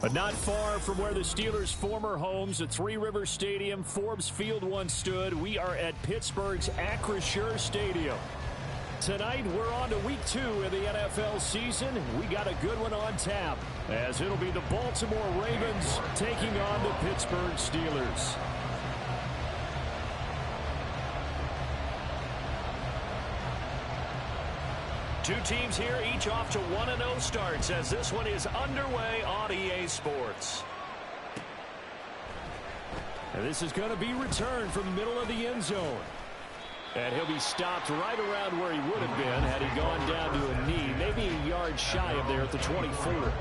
But not far from where the Steelers' former homes at Three Rivers Stadium, Forbes Field once stood, we are at Pittsburgh's Acrisure Stadium. Tonight, we're on to week 2 of the NFL season. We got a good one on tap, as it'll be the Baltimore Ravens taking on the Pittsburgh Steelers. Two teams here, each off to 1-0 starts as this one is underway on EA Sports. And this is going to be returned from the middle of the end zone. And he'll be stopped right around where he would have been had he gone down to a knee, maybe a yard shy of there at the 24.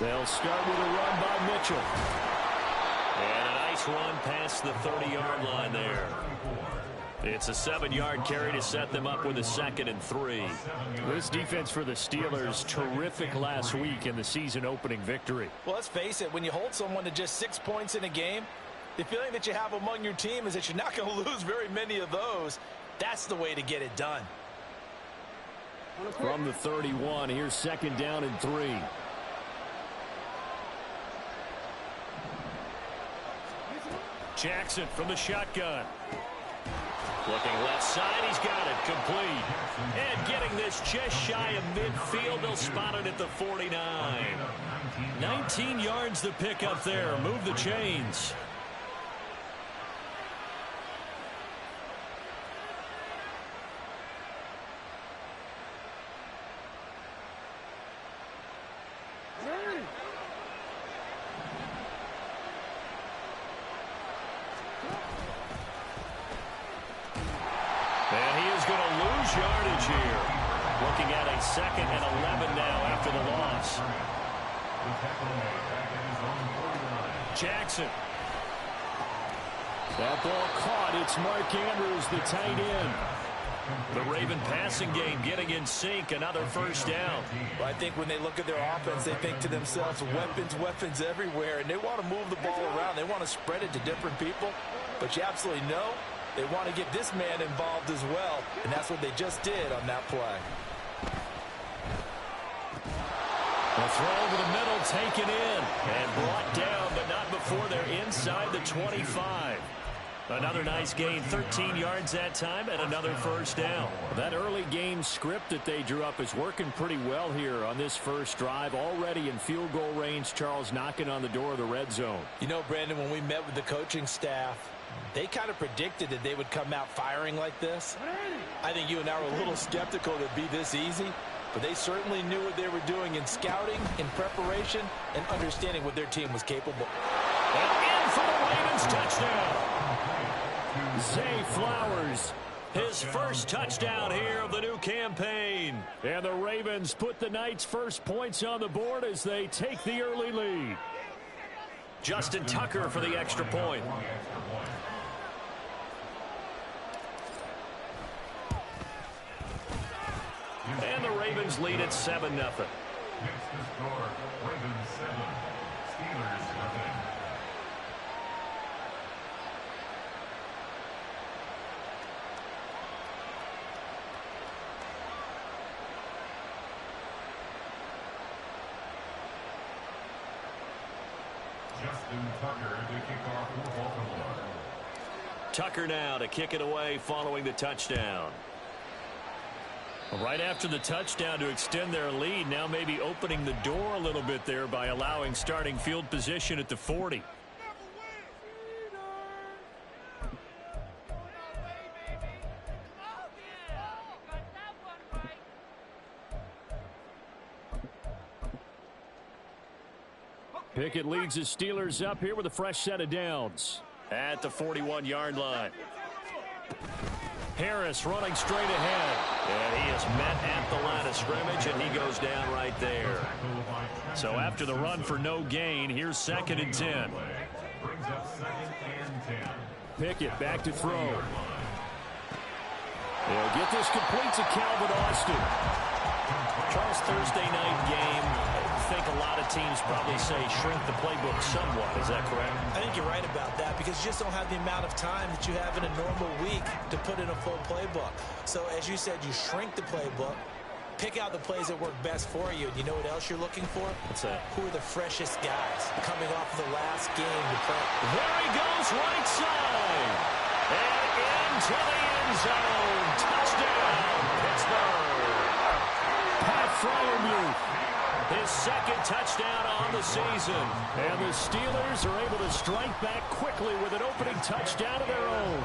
They'll start with a run by Mitchell. And a nice run past the 30-yard line there. It's a 7-yard carry to set them up with a 2nd and 3. This defense for the Steelers, terrific last week in the season-opening victory. Well, let's face it, when you hold someone to just 6 points in a game, the feeling that you have among your team is that you're not going to lose very many of those. That's the way to get it done. From the 31, here's 2nd down and 3. Jackson from the shotgun. Looking left side, he's got it, complete. And getting this just shy of midfield, they'll spot it at the 49. 19 yards to pick up there, move the chains. Yardage here. Looking at a 2nd and 11 now after the loss. Jackson. That ball caught. It's Mark Andrews, the tight end. The Raven passing game getting in sync. Another 1st down. Well, I think when they look at their offense, they think to themselves, weapons everywhere. And they want to move the ball around. They want to spread it to different people. But you absolutely know they want to get this man involved as well, and that's what they just did on that play. The throw over the middle, taken in, and brought down, but not before they're inside the 25. Another nice gain, 13 yards that time, and another 1st down. That early game script that they drew up is working pretty well here on this first drive. Already in field goal range, Charles knocking on the door of the red zone. You know, Brandon, when we met with the coaching staff, they kind of predicted that they would come out firing like this. I think you and I were a little skeptical that it'd be this easy, but they certainly knew what they were doing in scouting, in preparation, and understanding what their team was capable. And in for the Ravens touchdown. Zay Flowers, his first touchdown here of the new campaign. And the Ravens put the night's first points on the board as they take the early lead. Justin Tucker for the extra point. And the Ravens lead at 7-0. Next to score, Ravens 7, Steelers nothing. Justin Tucker to kick off for Baltimore. Tucker now to kick it away following the touchdown. Right after the touchdown to extend their lead, now maybe opening the door a little bit there by allowing starting field position at the 40. Pickett leads the Steelers up here with a fresh set of downs at the 41-yard line. Harris running straight ahead. And he is met at the line of scrimmage, and he goes down right there. So after the run for no gain, here's 2nd and 10. up 2nd and 10. Pickett back to throw. They'll get this complete to Calvin Austin. Charles, Thursday night game. I think a lot of teams probably say shrink the playbook somewhat. Is that correct? I think you're right about that because you just don't have the amount of time that you have in a normal week to put in a full playbook. So as you said, you shrink the playbook, pick out the plays that work best for you. And you know what else you're looking for? What's that? Who are the freshest guys coming off the last game to play? There he goes, right side. And into the end zone. Touchdown, Pittsburgh. Pat Fryermuth, his second touchdown on the season. And the Steelers are able to strike back quickly with an opening touchdown of their own.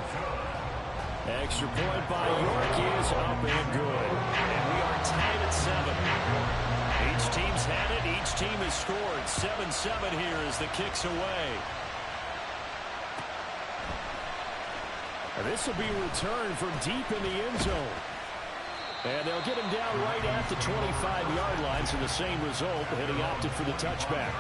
Extra point by York is up and good. And we are tied at 7. Each team's had it. Each team has scored. 7-7 here as the kick's away. And this will be returned from deep in the end zone. And they'll get him down right at the 25-yard line, so the same result, and he opted for the touchback.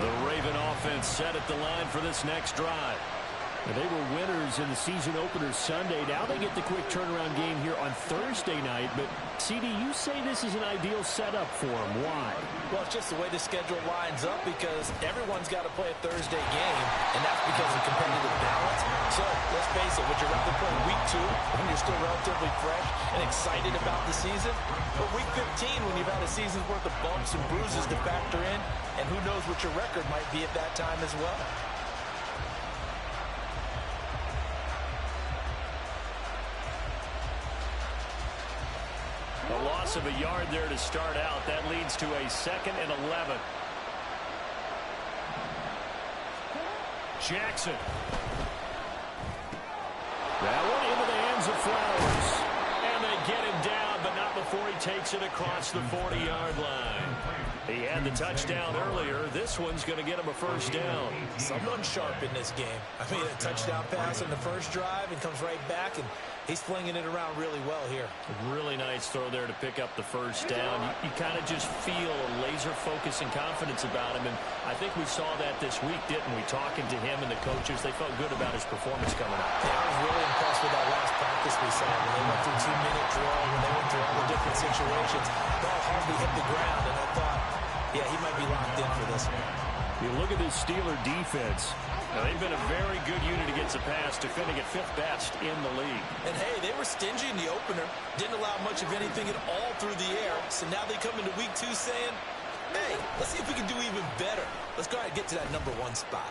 The Raven offense set at the line for this next drive. And they were winners in the season opener Sunday. Now they get the quick turnaround game here on Thursday night. But, CD, you say this is an ideal setup for them. Why? Well, it's just the way the schedule lines up because everyone's got to play a Thursday game, and that's because of competitive balance. So, let's face it, would you rather play week 2 when you're still relatively fresh and excited about the season? Or week 15 when you've had a season's worth of bumps and bruises to factor in, and who knows what your record might be at that time as well? A loss of a yard there to start out. That leads to a 2nd and 11. Jackson. That one into the hands of Flowers. And they get him down, but not before he takes it across the 40-yard line. He had the touchdown earlier. This one's going to get him a first down. Someone sharp in this game. I mean, a touchdown pass in the first drive and comes right back, and he's flinging it around really well here. Really nice throw there to pick up the first down. You kind of just feel a laser focus and confidence about him, and I think we saw that this week, didn't we? Talking to him and the coaches, they felt good about his performance coming up. Yeah, I was really impressed with that last practice we saw when they went through 2-minute drill, when they went through all the different situations. Ball hardly hit the ground, and I thought, yeah, he might be locked in for this one. You look at this Steeler defense. Now, they've been a very good unit against the pass, defending at 5th best in the league. And, hey, they were stingy in the opener, didn't allow much of anything at all through the air. So now they come into week 2 saying, hey, let's see if we can do even better. Let's go ahead and get to that number 1 spot.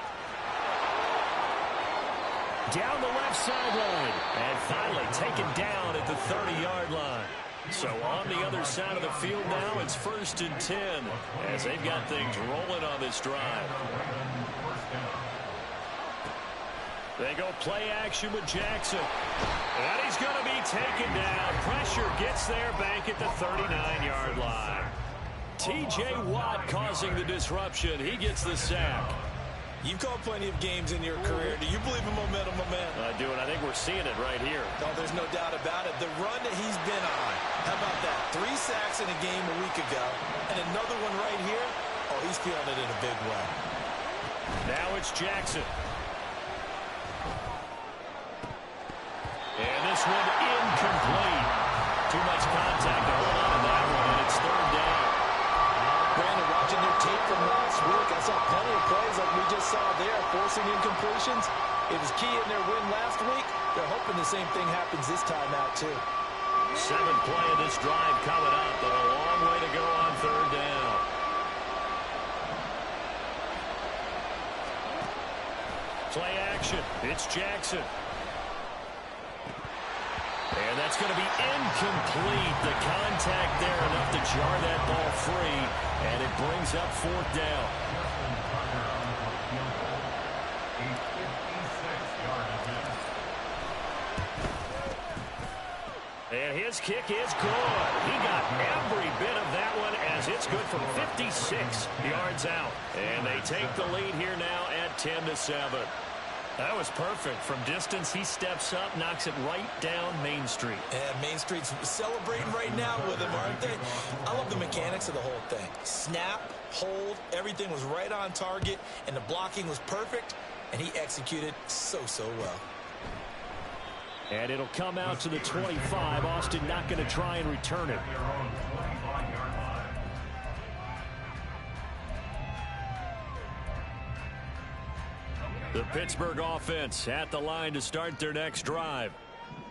Down the left sideline. And finally taken down at the 30-yard line. So on the other side of the field now, it's 1st and 10 as they've got things rolling on this drive. They go play action with Jackson. And he's going to be taken down. Pressure gets there back at the 39-yard line. T.J. Watt causing the disruption. He gets the sack. You've called plenty of games in your career. Do you believe in momentum, my man? I do, and I think we're seeing it right here. No, there's no doubt about it. The run that he's been on. How about that? 3 sacks in a game a week ago. And another one right here. Oh, he's feeling it in a big way. Now it's Jackson. And this one incomplete. Too much contact to hold on to that one, and it's 3rd down. Brandon, watching their tape from last week, I saw plenty of plays like we just saw there, forcing incompletions. It was key in their win last week. They're hoping the same thing happens this time out, too. 7th play of this drive coming up, but a long way to go on 3rd down. Play action. It's Jackson. And that's going to be incomplete. The contact there enough to jar that ball free. And it brings up 4th down. And his kick is good. He got every bit of that one as it's good from 56 yards out. And they take the lead here now at 10-7. That was perfect. From distance, he steps up, knocks it right down Main Street. And Main Street's celebrating right now with him, aren't they? I love the mechanics of the whole thing. Snap, hold, everything was right on target, and the blocking was perfect, and he executed so well. And it'll come out to the 25. Austin not going to try and return it. The Pittsburgh offense at the line to start their next drive.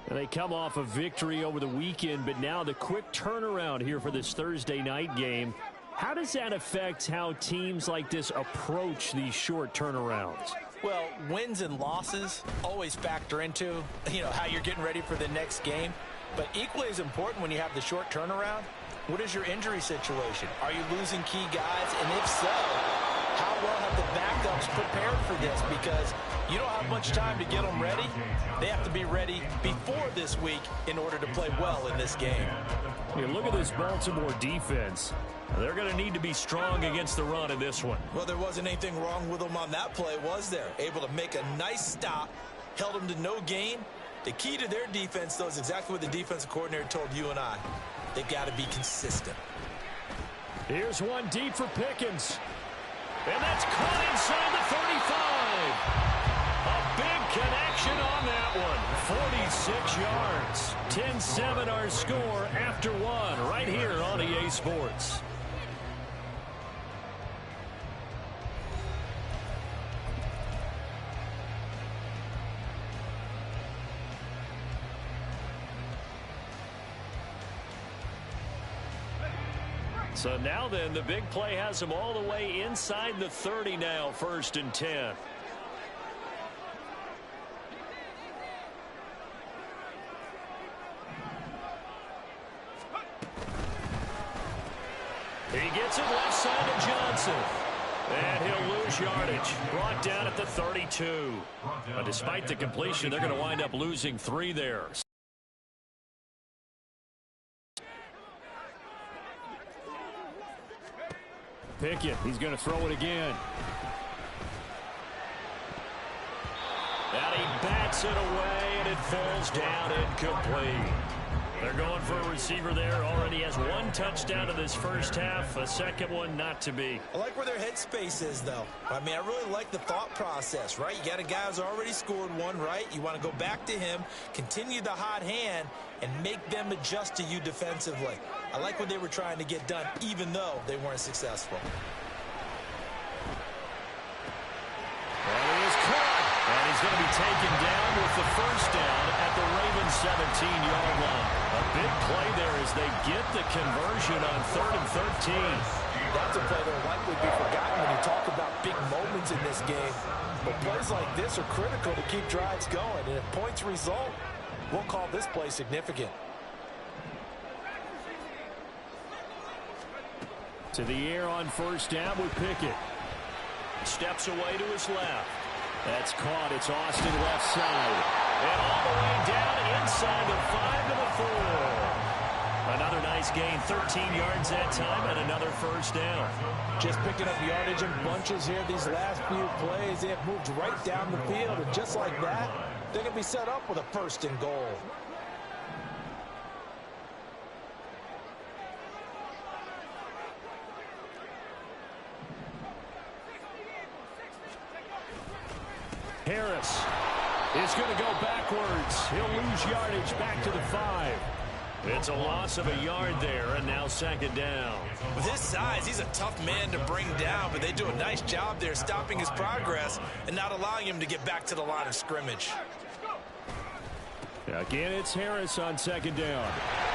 And they come off a victory over the weekend, but now the quick turnaround here for this Thursday night game. How does that affect how teams like this approach these short turnarounds? Well, wins and losses always factor into, how you're getting ready for the next game. But equally as important when you have the short turnaround, what is your injury situation? Are you losing key guys? And if so, how well have the backups prepared for this? Because you don't have much time to get them ready. They have to be ready before this week in order to play well in this game. Look at this Baltimore defense. They're going to need to be strong against the run in this one. Well, there wasn't anything wrong with them on that play, was there? Able to make a nice stop, held them to no gain. The key to their defense, though, is exactly what the defensive coordinator told you and I. They've got to be consistent. Here's one deep for Pickens. And that's caught inside the 35. A big connection on that one. 46 yards. 10-7 our score after one right here on EA Sports. So now then, the big play has him all the way inside the 30 now, 1st and 10. He gets it left side to Johnson. And he'll lose yardage. Brought down at the 32. But despite the completion, they're going to wind up losing 3 there. Pickett, he's going to throw it again. And he bats it away, and it falls down incomplete. They're going for a receiver there. Already has 1 touchdown in this first half. A second one not to be. I like where their headspace is, though. I really like the thought process, right? You got a guy who's already scored 1, right? You want to go back to him, continue the hot hand, and make them adjust to you defensively. I like what they were trying to get done, even though they weren't successful. And he is caught. And he's going to be taken down with the first down at the Ravens' 17-yard line. A big play there as they get the conversion on 3rd and 13. That's a play that will likely be forgotten when you talk about big moments in this game. But plays like this are critical to keep drives going. And if points result, we'll call this play significant. To the air on 1st down with Pickett. Steps away to his left. That's caught. It's Austin left side. And all the way down inside the 5 to the 4. Another nice gain. 13 yards that time and another first down. Just picking up yardage in bunches here these last few plays. They have moved right down the field. And just like that, they're going to be set up with a 1st and goal. Harris is going to go backwards. He'll lose yardage back to the 5. It's a loss of a yard there, and now 2nd down. With his size, he's a tough man to bring down, but they do a nice job there stopping his progress and not allowing him to get back to the line of scrimmage. Again, it's Harris on 2nd down.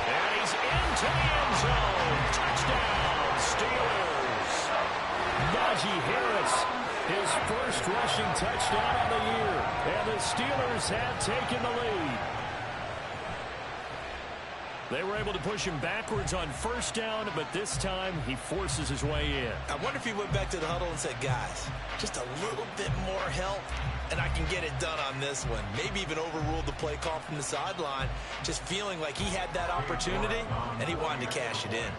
And he's into the end zone. Touchdown, Steelers. Najee Harris, his first rushing touchdown of the year. And the Steelers have taken the lead. They were able to push him backwards on 1st down, but this time he forces his way in. I wonder if he went back to the huddle and said, guys, just a little bit more help, and I can get it done on this one. Maybe even overruled the play call from the sideline, just feeling like he had that opportunity, and he wanted to cash it in.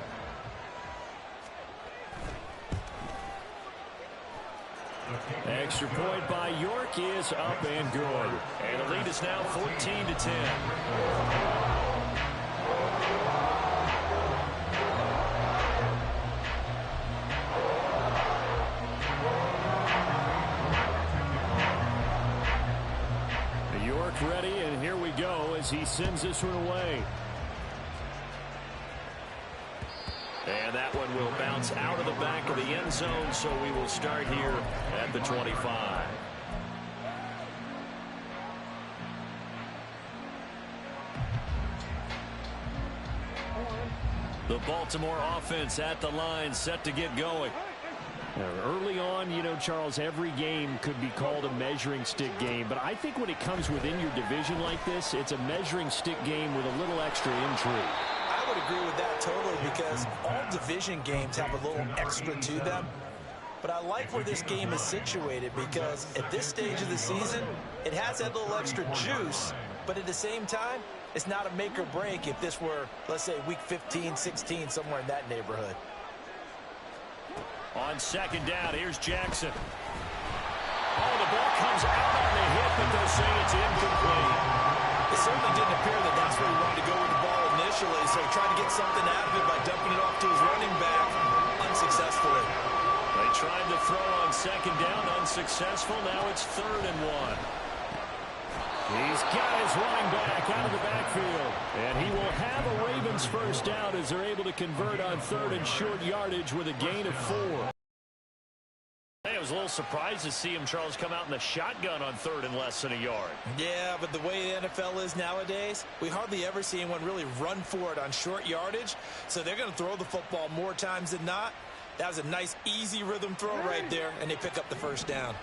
Extra point by York is up and good. And the lead is now 14-10. York ready, and here we go as he sends this one away. And that one will bounce out of the back of the end zone, so we will start here at the 25. The Baltimore offense at the line, set to get going. Early on, you know, Charles, every game could be called a measuring stick game. But I think when it comes within your division like this, it's a measuring stick game with a little extra intrigue. I would agree with that totally, because all division games have a little extra to them. But I like where this game is situated, because at this stage of the season, it has that little extra juice. But at the same time, it's not a make or break if this were, let's say, week 15, 16, somewhere in that neighborhood. On second down, here's Jackson. Oh, the ball comes out on the hit, but they'll say it's incomplete. It certainly didn't appear that that's where he wanted to go with the ball initially, so he tried to get something out of it by dumping it off to his running back, unsuccessfully. They tried to throw on second down, unsuccessful. Now it's 3rd and 1. He's got his running back out of the backfield. And he will have a Ravens first down as they're able to convert on 3rd and short yardage with a gain of 4. I was a little surprised to see him, Charles, come out in the shotgun on 3rd and less than a yard. Yeah, but the way the NFL is nowadays, we hardly ever see anyone really run for it on short yardage. So they're going to throw the football more times than not. That was a nice, easy rhythm throw right there, and they pick up the first down.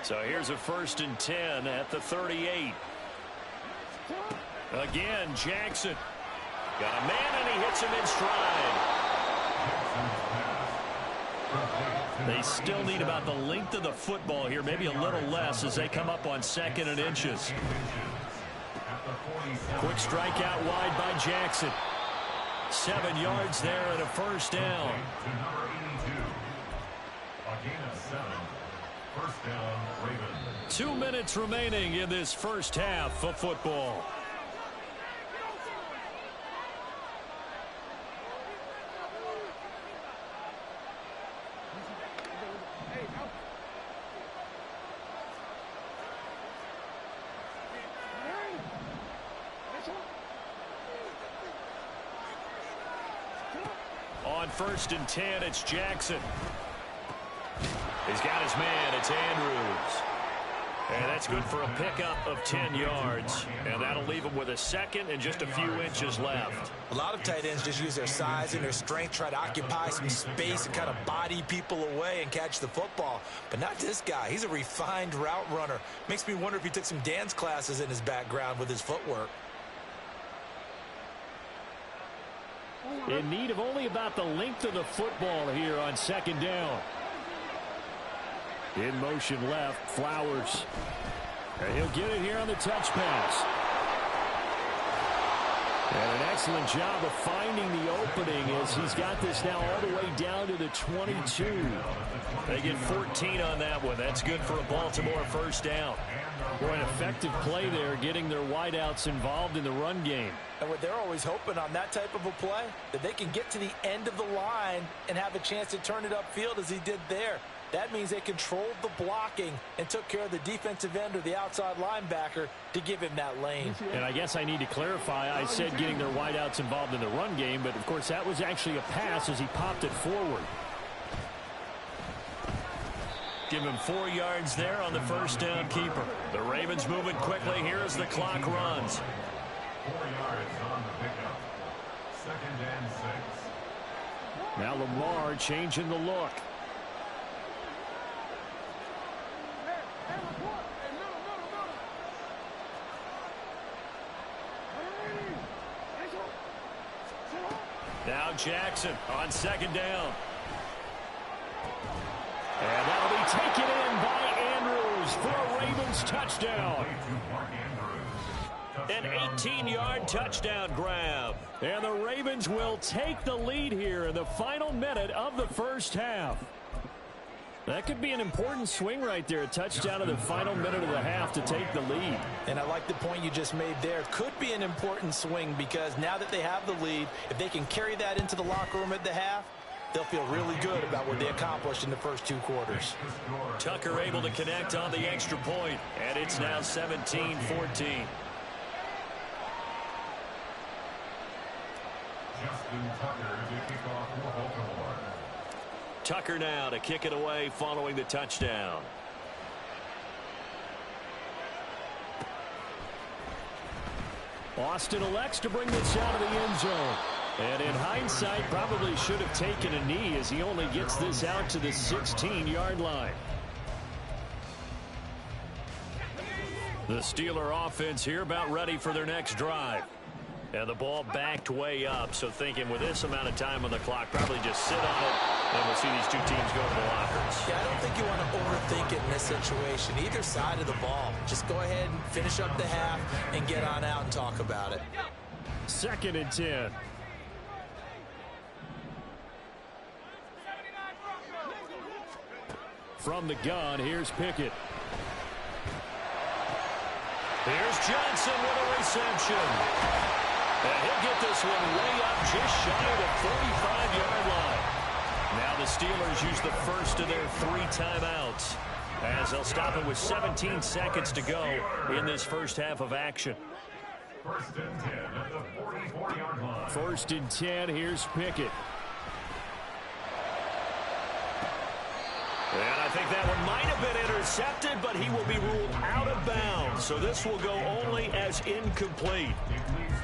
So here's a 1st and 10 at the 38. Again, Jackson. Got a man, and he hits him in stride. They still need about the length of the football here, maybe a little less as they come up on 2nd and inches. Quick strike out wide by Jackson. 7 yards there and a first down. 2 minutes remaining in this first half of football. On 1st and 10, it's Jackson. He's got his man. It's Andrews. And that's good for a pickup of 10 yards. And that'll leave him with a 2nd and just a few inches left. A lot of tight ends just use their size and their strength, try to occupy some space and kind of body people away and catch the football. But not this guy. He's a refined route runner. Makes me wonder if he took some dance classes in his background with his footwork. In need of only about the length of the football here on 2nd down. In motion left, Flowers. And he'll get it here on the touch pass. And an excellent job of finding the opening as he's got this now all the way down to the 22. They get 14 on that one. That's good for a Baltimore first down. Boy, an effective play there, getting their wideouts involved in the run game. And what they're always hoping on that type of a play, that they can get to the end of the line and have a chance to turn it upfield as he did there. That means they controlled the blocking and took care of the defensive end or the outside linebacker to give him that lane. And I guess I need to clarify, I said getting their wideouts involved in the run game, but of course that was actually a pass as he popped it forward. Give him 4 yards there on the first down keeper. The Ravens moving quickly here as the clock runs. 4 yards on the pickup. 2nd and 6. Now Lamar changing the look. Now Jackson on 2nd down. And that'll be taken in by Andrews for a Ravens touchdown. An 18-yard touchdown grab. And the Ravens will take the lead here in the final minute of the first half. That could be an important swing right there. A touchdown in the final minute of the half to take the lead. And I like the point you just made there. Could be an important swing because now that they have the lead, if they can carry that into the locker room at the half, they'll feel really good about what they accomplished in the first 2 quarters. Tucker able to connect on the extra point, and it's now 17-14. Tucker now to kick it away following the touchdown. Austin elects to bring this out of the end zone. And in hindsight, probably should have taken a knee as he only gets this out to the 16-yard line. The Steeler offense here about ready for their next drive. And the ball backed way up, so thinking with this amount of time on the clock, probably just sit on it, and we'll see these two teams go to the lockers. Yeah, I don't think you want to overthink it in this situation. Either side of the ball. Just go ahead and finish up the half and get on out and talk about it. 2nd and 10. From the gun, here's Pickett. Here's Johnson with a reception. And he'll get this one way up just shy of the 45-yard line. Now the Steelers use the first of their 3 timeouts as they'll stop it with 17 seconds to go in this first half of action. 1st and 10 at the 44-yard line. 1st and 10, here's Pickett. And I think that one might have been intercepted, but he will be ruled out of bounds. So this will go only as incomplete.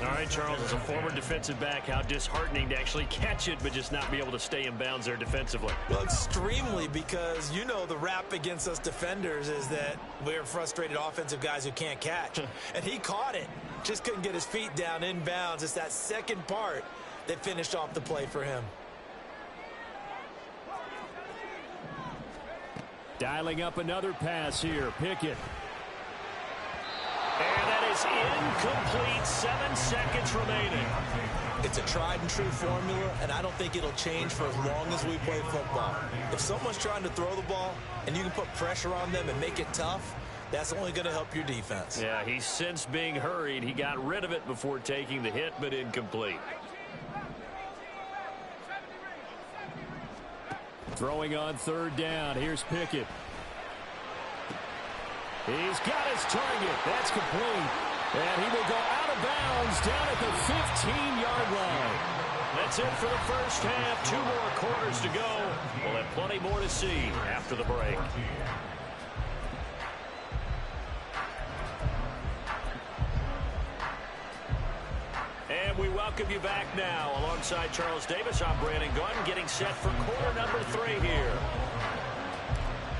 All right, Charles, as a former defensive back, how disheartening to actually catch it, but just not be able to stay in bounds there defensively. Well, extremely, because you know the rap against us defenders is that we're frustrated offensive guys who can't catch. And he caught it. Just couldn't get his feet down in bounds. It's that second part that finished off the play for him. Dialing up another pass here. Pickett. And that is incomplete. 7 seconds remaining. It's a tried and true formula, and I don't think it'll change for as long as we play football. If someone's trying to throw the ball and you can put pressure on them and make it tough, that's only going to help your defense. Yeah, he's since being hurried. He got rid of it before taking the hit, but incomplete. Throwing on 3rd down. Here's Pickett. He's got his target. That's complete. And he will go out of bounds down at the 15-yard line. That's it for the first half. 2 more quarters to go. We'll have plenty more to see after the break. And we welcome you back now. Alongside Charles Davis, I'm Brandon Gunn, getting set for quarter number 3 here.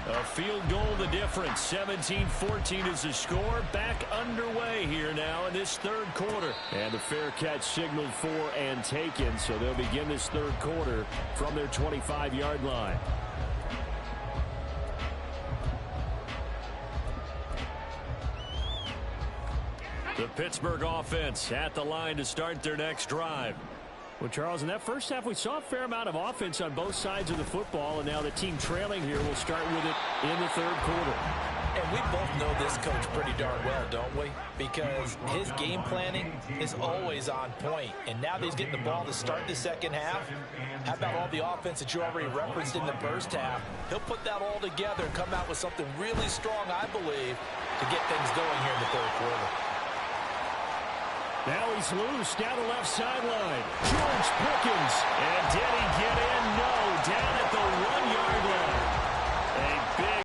A field goal the difference. 17-14 is the score. Back underway here now in this 3rd quarter. And the fair catch signaled for and taken, so they'll begin this 3rd quarter from their 25-yard line. The Pittsburgh offense at the line to start their next drive. Well, Charles, in that first half, we saw a fair amount of offense on both sides of the football, and now the team trailing here will start with it in the 3rd quarter. And we both know this coach pretty darn well, don't we? Because his game planning is always on point. And now that he's getting the ball to start the second half, how about all the offense that you already referenced in the first half? He'll put that all together and come out with something really strong, I believe, to get things going here in the 3rd quarter. Now he's loose down the left sideline. George Pickens. And did he get in? No. Down at the 1-yard line.